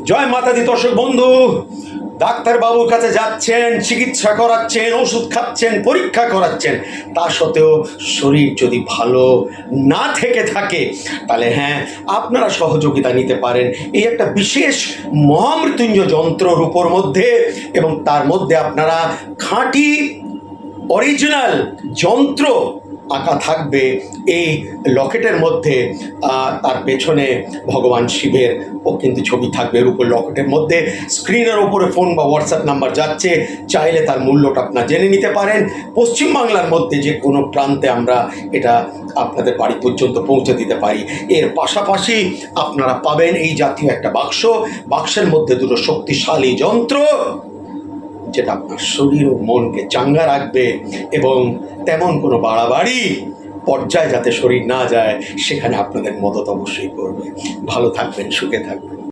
জয় মাতা দি দর্শক বন্ধু, ডাক্তারবাবুর কাছে যাচ্ছেন, চিকিৎসা করাচ্ছেন, ওষুধ খাচ্ছেন, পরীক্ষা করাচ্ছেন, তা সত্ত্বেও শরীর যদি ভালো না থেকে থাকে তাহলে হ্যাঁ, আপনারা সহযোগিতা নিতে পারেন এই একটা বিশেষ মহামৃত্যুঞ্জয় যন্ত্রর উপর মধ্যে। এবং তার মধ্যে আপনারা খাঁটি অরিজিনাল যন্ত্র আঁকা থাকবে এই লকেটের মধ্যে। তার পেছনে ভগবান শিবের কিন্তু ছবি থাকবে এর উপর লকেটের মধ্যে। স্ক্রিনের ওপরে ফোন বা হোয়াটসঅ্যাপ নাম্বার যাচ্ছে, চাইলে তার মূল্যটা আপনারা জেনে নিতে পারেন। পশ্চিমবাংলার মধ্যে যে কোনো প্রান্তে আমরা এটা আপনাদের বাড়ি পর্যন্ত পৌঁছে দিতে পারি। এর পাশাপাশি আপনারা পাবেন এই জাতীয় একটা বাক্সের মধ্যে দুটো শক্তিশালী যন্ত্র, যেটা আপনার শরীর ও মনকে চাঙ্গা রাখবে এবং তেমন কোনো বাড়াবাড়ি পর্যায়ে যাতে শরীর না যায় সেখানে আপনাদের মদত অবশ্যই করবে। ভালো থাকবেন, সুখে থাকবেন।